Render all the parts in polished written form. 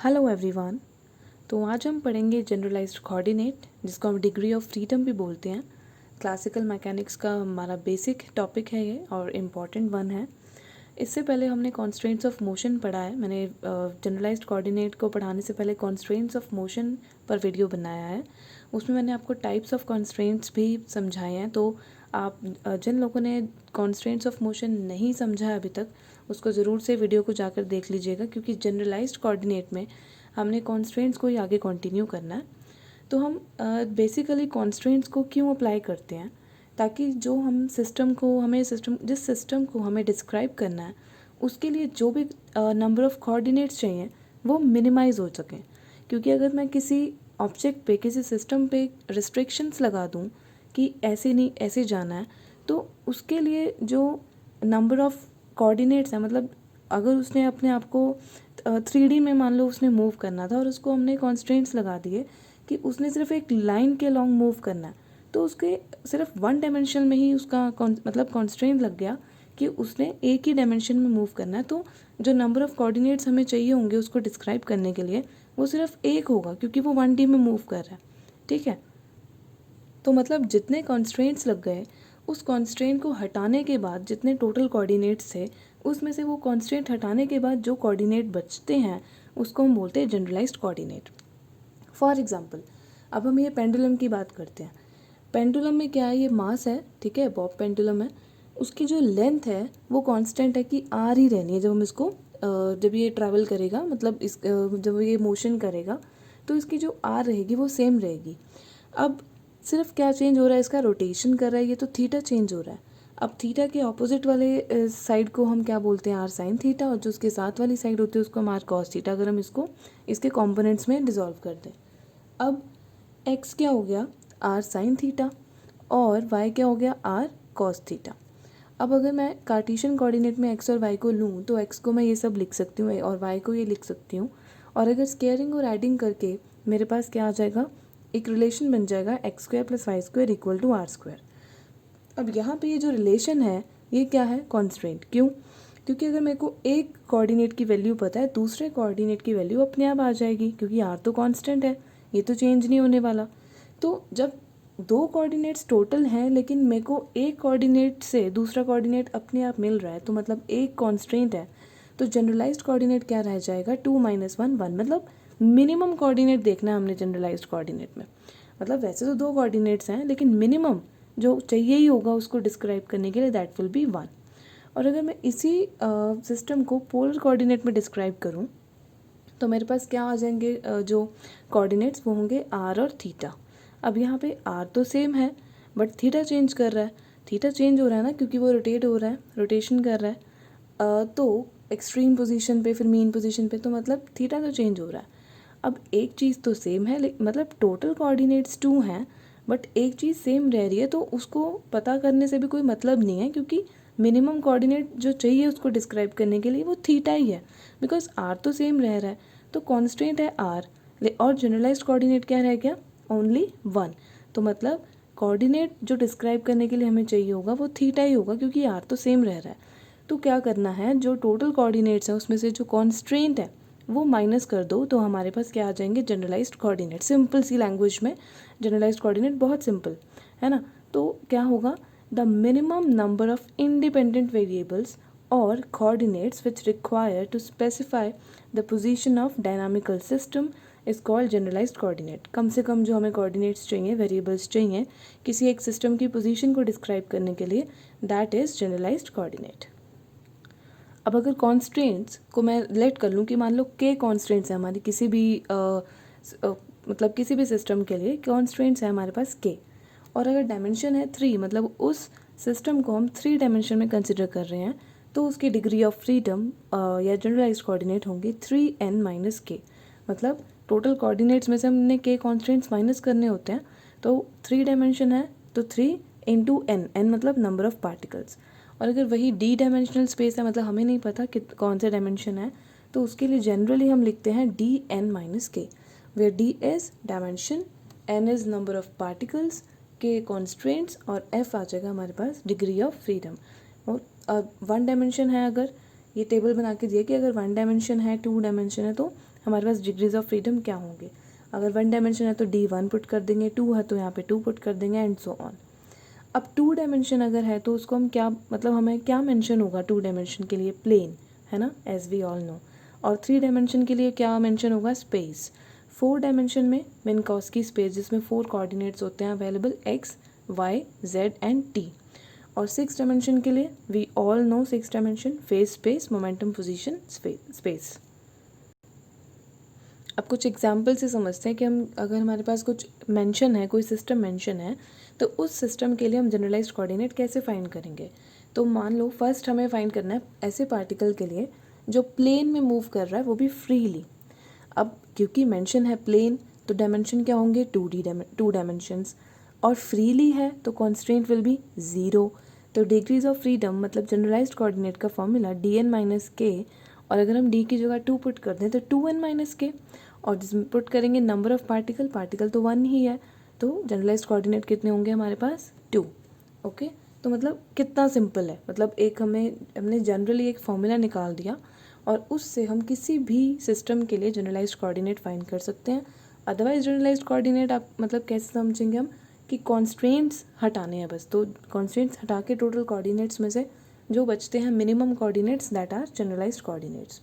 Hello everyone. तो आज हम पढ़ेंगे जनरलाइज्ड कोऑर्डिनेट, जिसको हम डिग्री ऑफ फ्रीडम भी बोलते हैं। क्लासिकल मैकेनिक्स का हमारा बेसिक टॉपिक है ये और इम्पॉर्टेंट वन है। इससे पहले हमने कॉन्स्ट्रेंट्स ऑफ मोशन पढ़ा है। मैंने जनरलाइज्ड कोऑर्डिनेट को पढ़ाने से पहले कॉन्स्ट्रेंट्स ऑफ मोशन पर वीडियो बनाया है। उसमें मैंने आपको टाइप्स ऑफ कॉन्स्ट्रेंट्स भी समझाए हैं। तो आप जिन लोगों ने कॉन्स्ट्रेंट्स ऑफ मोशन नहीं समझा है अभी तक, उसको ज़रूर से वीडियो को जाकर देख लीजिएगा, क्योंकि जनरलाइज्ड कोऑर्डिनेट में हमने कॉन्स्ट्रेंट्स को ही आगे कंटिन्यू करना है। तो हम बेसिकली कॉन्स्ट्रेंट्स को क्यों अप्लाई करते हैं, ताकि जो हम सिस्टम को हमें सिस्टम जिस सिस्टम को हमें डिस्क्राइब करना है उसके लिए जो भी नंबर ऑफ़ कोऑर्डिनेट्स चाहिए वो मिनिमाइज़ हो सकें। क्योंकि अगर मैं किसी ऑब्जेक्ट पे, किसी सिस्टम पे रिस्ट्रिक्शंस लगा दूं कि ऐसे नहीं ऐसे जाना है, तो उसके लिए जो नंबर ऑफ़ कोऑर्डिनेट्स है, मतलब अगर उसने अपने आप को 3D में मान लो उसने मूव करना था और उसको हमने कॉन्स्ट्रेंट्स लगा दिए कि उसने सिर्फ एक लाइन के लॉन्ग मूव करना है, तो उसके सिर्फ वन डायमेंशन में ही उसका मतलब कॉन्स्ट्रेंट लग गया कि उसने एक ही डायमेंशन में मूव करना है। तो जो नंबर ऑफ़ कोऑर्डिनेट्स हमें चाहिए होंगे उसको डिस्क्राइब करने के लिए, वो सिर्फ एक होगा, क्योंकि वो 1D में मूव कर रहा है। ठीक है, तो मतलब जितने कॉन्स्ट्रेंट्स लग गए, उस कॉन्स्ट्रेंट को हटाने के बाद जितने टोटल कोऑर्डिनेट्स थे, उसमें से वो कॉन्स्ट्रेंट हटाने के बाद जो कोऑर्डिनेट बचते हैं उसको हम बोलते हैं जनरलाइज्ड कोऑर्डिनेट। फॉर एग्जांपल, अब हम ये पेंडुलम की बात करते हैं। पेंडुलम में क्या है, ये मास है, ठीक है, बॉब पेंडुलम है। उसकी जो लेंथ है वो कांस्टेंट है कि आर ही रहनी है। जब हम इसको जब ये ट्रैवल करेगा, मतलब जब ये मोशन करेगा, तो इसकी जो आर रहेगी वो सेम रहेगी। अब सिर्फ क्या चेंज हो रहा है, इसका रोटेशन कर रहा है ये, तो थीटा चेंज हो रहा है। अब थीटा के ऑपोजिट वाले साइड को हम क्या बोलते हैं, आर साइन थीटा, और जो उसके साथ वाली साइड होती है उसको हम आर कॉस थीटा, अगर हम इसको इसके कॉम्पोनेंट्स में डिसॉल्व कर दें। अब एक्स क्या हो गया, आर साइन थीटा, और वाई क्या हो गया, आर कॉस थीटा। अब अगर मैं कार्टेशियन कोऑर्डिनेट में एक्स और वाई को लूँ, तो एक्स को मैं ये सब लिख सकती हूँ और वाई को ये लिख सकती हूँ। और अगर स्केयरिंग और एडिंग करके मेरे पास क्या आ जाएगा, एक रिलेशन बन जाएगा x square plus y square equal to r square. अब यहाँ पे ये जो रिलेशन है ये क्या है, कॉन्स्ट्रेंट। क्यों? क्योंकि अगर मेरे को एक कोऑर्डिनेट की वैल्यू पता है, दूसरे कोऑर्डिनेट की वैल्यू अपने आप आ जाएगी, क्योंकि आर तो कांस्टेंट है, ये तो चेंज नहीं होने वाला। तो जब दो कोऑर्डिनेट्स टोटल हैं, लेकिन मेरे को एक कोऑर्डिनेट से दूसरा कोऑर्डिनेट अपने आप मिल रहा है, तो मतलब एक कॉन्स्ट्रेंट है, तो जनरलाइज्ड कोऑर्डिनेट क्या रह जाएगा, 2 - 1 1। मतलब मिनिमम कोऑर्डिनेट देखना है हमने जनरलाइज्ड कोऑर्डिनेट में। मतलब वैसे तो दो कोऑर्डिनेट्स हैं, लेकिन मिनिमम जो चाहिए ही होगा उसको डिस्क्राइब करने के लिए, दैट विल बी 1। और अगर मैं इसी सिस्टम को पोलर कोऑर्डिनेट में डिस्क्राइब करूं, तो मेरे पास क्या आ जाएंगे, जो कोऑर्डिनेट्स वो होंगे आर और थीटा। अब यहाँ पे आर तो सेम है, बट थीटा चेंज कर रहा है। थीटा चेंज हो रहा है ना, क्योंकि वो रोटेट हो रहा है, रोटेशन कर रहा है। तो एक्सट्रीम पोजीशन पे, फिर मीन पोजीशन पे, तो मतलब थीटा तो चेंज हो रहा है। अब एक चीज़ तो सेम है, मतलब टोटल कोऑर्डिनेट्स 2 हैं, बट एक चीज़ सेम रह रही है, तो उसको पता करने से भी कोई मतलब नहीं है, क्योंकि मिनिमम कोऑर्डिनेट जो चाहिए उसको डिस्क्राइब करने के लिए वो थीटा ही है, बिकॉज आर तो सेम रह रहा है। तो कॉन्स्टेंट है आर, और जनरलाइज्ड कोऑर्डिनेट क्या रह गया, ओनली 1। तो मतलब कोऑर्डिनेट जो डिस्क्राइब करने के लिए हमें चाहिए होगा वो थीटा ही होगा, क्योंकि आर तो सेम रह रहा है। तो क्या करना है, जो टोटल कोऑर्डिनेट्स हैं उसमें से जो कॉन्स्ट्रेंट है वो माइनस कर दो, तो हमारे पास क्या आ जाएंगे, generalized coordinate. Simple C language में जनरलाइज्ड कोऑर्डिनेट बहुत सिंपल है ना। तो क्या होगा, the minimum number of independent variables और coordinates which require to specify the position of dynamical system is called generalized coordinate. कम से कम जो हमें कोऑर्डिनेट्स चाहिए, वेरिएबल्स चाहिए किसी एक सिस्टम की पोजीशन को डिस्क्राइब करने के लिए, दैट इज़ जनरलाइज्ड कोऑर्डिनेट। अब अगर कॉन्स्ट्रेंट्स को मैं लेट कर लूँ कि मान लो के कॉन्स्ट्रेंट्स है हमारी किसी भी मतलब किसी भी सिस्टम के लिए कॉन्स्ट्रेंट्स है हमारे पास के, और अगर डायमेंशन है 3, मतलब उस सिस्टम को हम 3 डायमेंशन में कंसिडर कर रहे हैं, तो उसकी डिग्री ऑफ फ्रीडम या जनरलाइज्ड कोऑर्डिनेट होंगे 3n - k। मतलब टोटल कोऑर्डिनेट्स में से हमने के कॉन्स्ट्रेंट्स माइनस करने होते हैं, तो 3 डायमेंशन है तो 3 × n मतलब नंबर ऑफ पार्टिकल्स। और अगर वही डी डायमेंशनल स्पेस है, मतलब हमें नहीं पता कि कौन से डायमेंशन है, तो उसके लिए जनरली हम लिखते हैं dn - k, where d is dimension, n is number of particles, k constraints, और f आ जाएगा हमारे पास डिग्री ऑफ फ्रीडम। और 1 डायमेंशन है, अगर ये टेबल बना के दिए कि अगर 1 डायमेंशन है, 2 डायमेंशन है, तो हमारे पास डिग्रीज ऑफ फ्रीडम क्या होंगे। अगर 1 डायमेंशन है तो D1 पुट कर देंगे, 2 है तो यहाँ पे 2 पुट कर देंगे एंड सो ऑन। अब 2 डायमेंशन अगर है तो उसको हम क्या मतलब हमें क्या मेंशन होगा 2 डायमेंशन के लिए, प्लेन है ना, एज वी ऑल नो। और 3 डायमेंशन के लिए क्या मेंशन होगा, स्पेस। 4 डायमेंशन में मिन्कॉस्की स्पेस जिसमें 4 कोऑर्डिनेट्स होते हैं available, x y z and t. और 6 डायमेंशन के लिए we all know 6 dimension, phase space, momentum position space. अब कुछ एग्जाम्पल से समझते हैं कि हम अगर हमारे पास कुछ मेंशन है, कोई सिस्टम मेंशन है, तो उस सिस्टम के लिए हम जनरलाइज्ड कोऑर्डिनेट कैसे फाइंड करेंगे। तो मान लो फर्स्ट हमें फाइंड करना है ऐसे पार्टिकल के लिए जो प्लेन में मूव कर रहा है, वो भी फ्रीली। अब क्योंकि मेंशन है प्लेन तो डायमेंशन क्या होंगे, 2 डायमेंशंस, और फ्रीली है तो कॉन्स्ट्रेंट विल बी 0। तो डिग्रीज ऑफ फ्रीडम मतलब जनरलाइज्ड कोऑर्डिनेट का फॉर्मूला dn माइनस के, और अगर हम d की जगह 2 पुट कर दें तो 2n माइनस के, और जिसमें पुट करेंगे नंबर ऑफ पार्टिकल तो 1 ही है, तो जनरलाइज्ड कोऑर्डिनेट कितने होंगे हमारे पास, 2। ओके, तो मतलब कितना सिंपल है, मतलब एक हमने जनरली एक फॉर्मूला निकाल दिया और उससे हम किसी भी सिस्टम के लिए जनरलाइज्ड कोऑर्डिनेट फाइंड कर सकते हैं। अदरवाइज जनरलाइज्ड कोऑर्डिनेट आप मतलब कैसे समझेंगे हम कि कॉन्स्ट्रेंट्स हटाने हैं बस, तो कॉन्स्ट्रेंट्स हटा के टोटल कोऑर्डिनेट्स में से जो बचते हैं minimum coordinates that are generalized coordinates.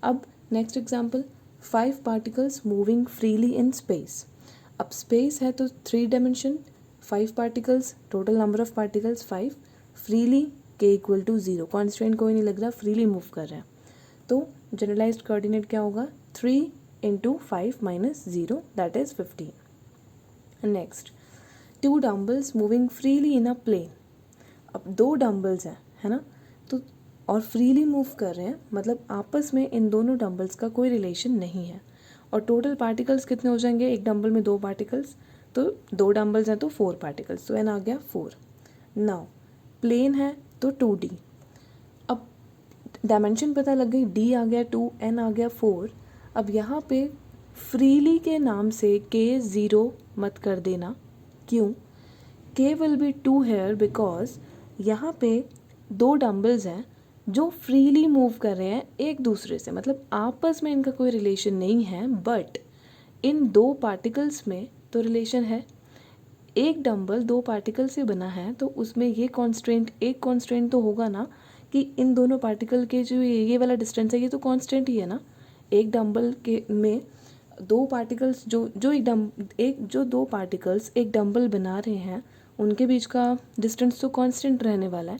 अब next example, 5 particles moving freely in space. अब स्पेस है तो 3 dimension, 5 particles, total number of particles 5, freely के इक्वल टू 0, कॉन्स्ट्रेंट कोई नहीं लग रहा, फ्रीली मूव कर रहे हैं, तो जनरलाइज्ड कोऑर्डिनेट क्या होगा, 3 into 5 minus 0 that is 15। Next, 2 dumbbells moving freely in a plane. अब 2 डम्बल्स हैं, है ना, तो और फ्रीली मूव कर रहे हैं, मतलब आपस में इन दोनों डम्बल्स का कोई रिलेशन नहीं है। और टोटल पार्टिकल्स कितने हो जाएंगे, एक डम्बल में 2 पार्टिकल्स, तो 2 डम्बल्स हैं तो 4 पार्टिकल्स, तो एन आ गया 4। नाउ प्लेन है तो 2D। अब डायमेंशन पता लग गई, D आ गया 2, N आ गया 4। अब यहाँ पे फ्रीली के नाम से K 0 मत कर देना, क्यों, K will be 2 here because यहाँ पे 2 डम्बल्स हैं जो फ्रीली मूव कर रहे हैं एक दूसरे से, मतलब आपस में इनका कोई रिलेशन नहीं है, बट इन 2 पार्टिकल्स में तो रिलेशन है। एक डंबल 2 पार्टिकल से बना है तो उसमें ये कांस्टेंट तो होगा ना कि इन दोनों पार्टिकल के जो ये वाला डिस्टेंस है ये तो कांस्टेंट ही है ना। एक डंबल के में 2 पार्टिकल्स जो 2 पार्टिकल्स एक डंबल बना रहे हैं उनके बीच का डिस्टेंस तो कांस्टेंट रहने वाला है,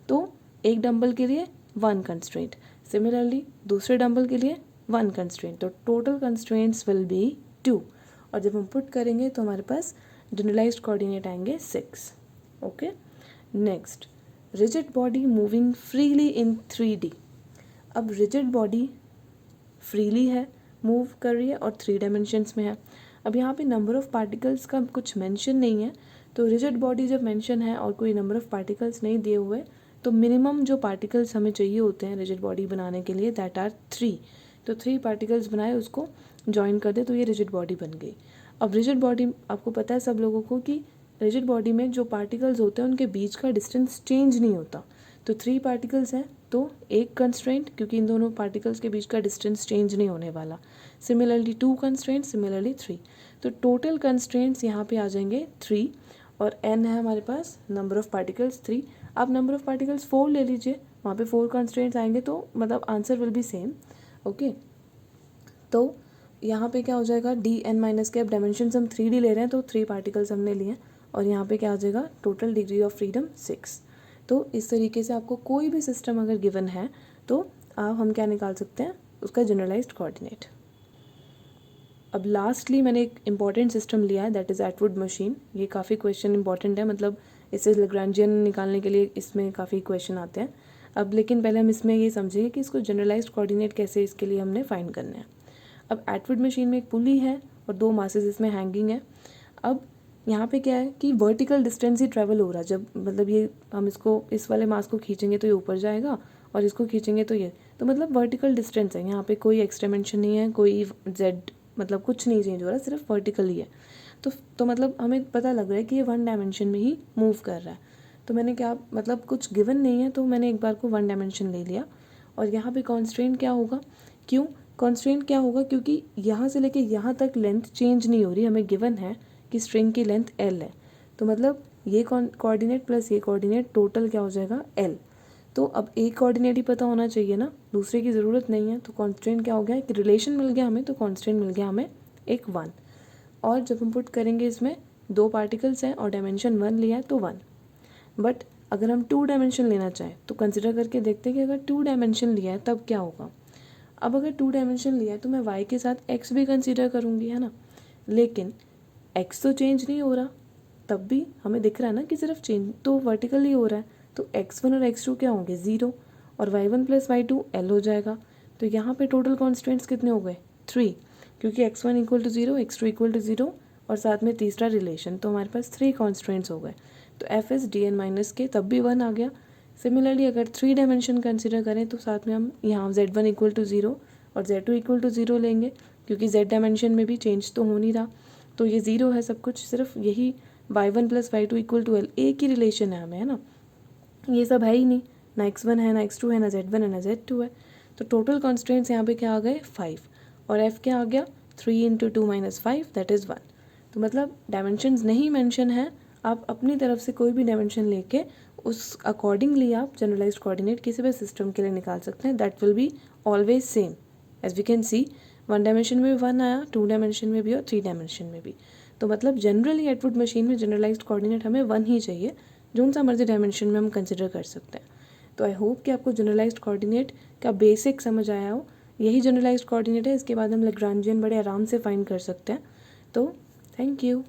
तो एक डंबल के लिए 1 कंस्ट्रेंट, सिमिलरली दूसरे डंबल के लिए 1 कंस्ट्रेंट, तो टोटल कंस्ट्रेंट्स विल बी 2। और जब हम पुट करेंगे तो हमारे पास जनरलाइज्ड कोऑर्डिनेट आएंगे 6। Okay, next, rigid body moving freely इन 3D। अब रिजिड बॉडी फ्रीली है, मूव कर रही है और 3 डायमेंशंस में है। अब यहाँ पे नंबर ऑफ पार्टिकल्स का कुछ मेंशन नहीं है, तो रिजिड बॉडी जब मेंशन है और कोई नंबर ऑफ पार्टिकल्स नहीं दिए हुए, तो मिनिमम जो पार्टिकल्स हमें चाहिए होते हैं रिजिड बॉडी बनाने के लिए दैट आर 3। तो 3 पार्टिकल्स बनाए, उसको ज्वाइन कर दे तो ये रिजिड बॉडी बन गई। अब रिजिड बॉडी आपको पता है सब लोगों को कि रिजिड बॉडी में जो पार्टिकल्स होते हैं उनके बीच का डिस्टेंस चेंज नहीं होता। तो 3 पार्टिकल्स हैं तो एक कंस्ट्रेंट, क्योंकि इन दोनों पार्टिकल्स के बीच का डिस्टेंस चेंज नहीं होने वाला। सिमिलरली 2 कंस्ट्रेंट, सिमिलरली 3, तो टोटल कंस्ट्रेंट्स यहाँ पे आ जाएंगे 3, और n है हमारे पास नंबर ऑफ पार्टिकल्स 3। आप नंबर ऑफ पार्टिकल्स 4 ले लीजिए, वहाँ पे 4 कंस्ट्रेंट्स आएंगे तो मतलब answer will be same. Okay, तो यहाँ पे क्या हो जाएगा, dn माइनस के, अब डायमेंशन हम 3D ले रहे हैं तो 3 पार्टिकल्स हमने लिए, और यहाँ पे क्या आ जाएगा, टोटल डिग्री ऑफ फ्रीडम 6। तो इस तरीके से आपको कोई भी सिस्टम अगर गिवन है तो हम क्या निकाल सकते हैं, उसका जनरलाइज्ड कोऑर्डिनेट। अब लास्टली मैंने एक इम्पॉर्टेंट सिस्टम लिया है दैट इज़ एटवुड मशीन। ये काफ़ी क्वेश्चन इंपॉर्टेंट है, मतलब इससे लैग्रैंजियन निकालने के लिए इसमें काफ़ी क्वेश्चन आते हैं। अब लेकिन पहले हम इसमें ये समझेंगे कि इसको जनरलाइज्ड कोऑर्डिनेट कैसे इसके लिए हमने फाइंड करना है। अब एटवुड मशीन में एक पुली है और 2 मासेस इसमें हैंगिंग है। अब यहाँ पे क्या है कि वर्टिकल डिस्टेंस ही ट्रैवल हो रहा है, जब मतलब ये हम इसको इस वाले मास को खींचेंगे तो ये ऊपर जाएगा और इसको खींचेंगे तो ये, तो मतलब वर्टिकल डिस्टेंस है, यहाँ पे कोई एक्स डायमेंशन नहीं है, कोई जेड मतलब कुछ नहीं चेंज हो रहा, सिर्फ वर्टिकल ही है। तो मतलब हमें पता लग रहा है कि ये 1 डायमेंशन में ही मूव कर रहा है। तो मैंने क्या मतलब कुछ गिवन नहीं है तो मैंने एक बार को 1 डायमेंशन ले लिया, और यहाँ पे कॉन्स्ट्रेंट क्या होगा, क्यों, कॉन्स्ट्रेंट क्या होगा, क्योंकि यहाँ से लेके यहाँ तक लेंथ चेंज नहीं हो रही, हमें गिवन है कि स्ट्रिंग की लेंथ L है, तो मतलब ये कोऑर्डिनेट प्लस ये कोऑर्डिनेट टोटल क्या हो जाएगा L। तो अब एक कोऑर्डिनेट ही पता होना चाहिए ना, दूसरे की ज़रूरत नहीं है। तो कॉन्स्टेंट क्या हो गया, एक रिलेशन मिल गया हमें, तो कॉन्स्टेंट मिल गया हमें एक 1। और जब हम पुट करेंगे इसमें 2 पार्टिकल्स हैं और डायमेंशन 1 लिया है तो 1। बट अगर हम 2 डायमेंशन लेना चाहें तो कंसिडर करके देखते हैं कि अगर 2 डायमेंशन लिया है तब क्या होगा। अब अगर 2 डायमेंशन लिया है तो मैं y के साथ x भी कंसिडर करूँगी, है ना, लेकिन x तो चेंज नहीं हो रहा, तब भी हमें दिख रहा है ना कि सिर्फ चेंज तो वर्टिकली हो रहा है। तो x1 और x2 क्या होंगे 0 और y1 प्लस y2 L हो जाएगा। तो यहाँ पे टोटल कॉन्स्टेंट्स कितने हो गए 3, क्योंकि x1 equal to 0, x2 equal to 0 और साथ में तीसरा रिलेशन, तो हमारे पास 3 कॉन्स्टेंट्स हो गए। तो f is d n minus k तब भी 1 आ गया। सिमिलरली अगर 3 डायमेंशन कंसिडर करें तो साथ में हम यहाँ z1 इक्वल टू 0 और z2 इक्वल टू 0 लेंगे, क्योंकि z डायमेंशन में भी चेंज तो हो नहीं रहा, तो ये 0 है सब कुछ, सिर्फ यही y1 plus y2 equal to L एक ही रिलेशन है हमें, है ना, ये सब है ही नहीं, ना x1 है ना x2 है ना z1 है ना z2 है। तो टोटल कॉन्स्टेंट्स यहाँ पे क्या आ गए 5 और f क्या आ गया 3 इंटू 2 माइनस 5 दैट इज़ 1। तो मतलब डायमेंशंस नहीं मेंशन है, आप अपनी तरफ से कोई भी डायमेंशन लेके उस अकॉर्डिंगली आप जनरलाइज्ड कोऑर्डिनेट किसी भी सिस्टम के लिए निकाल सकते हैं, that will be always same. As we can see 1 dimension में भी 1 आया, 2 डायमेंशन में भी और 3 डायमेंशन में भी। तो मतलब जनरली एटवुड मशीन में जनरलाइज्ड कोऑर्डिनेट हमें 1 ही चाहिए, जो सा मर्जी डायमेंशन में हम कंसिडर कर सकते हैं। तो आई होप कि आपको जनरलाइज्ड कोऑर्डिनेट का बेसिक समझ आया हो। यही जनरलाइज्ड कोऑर्डिनेट है, इसके बाद हम लैग्रांजियन बड़े आराम से फाइंड कर सकते हैं। तो थैंक यू।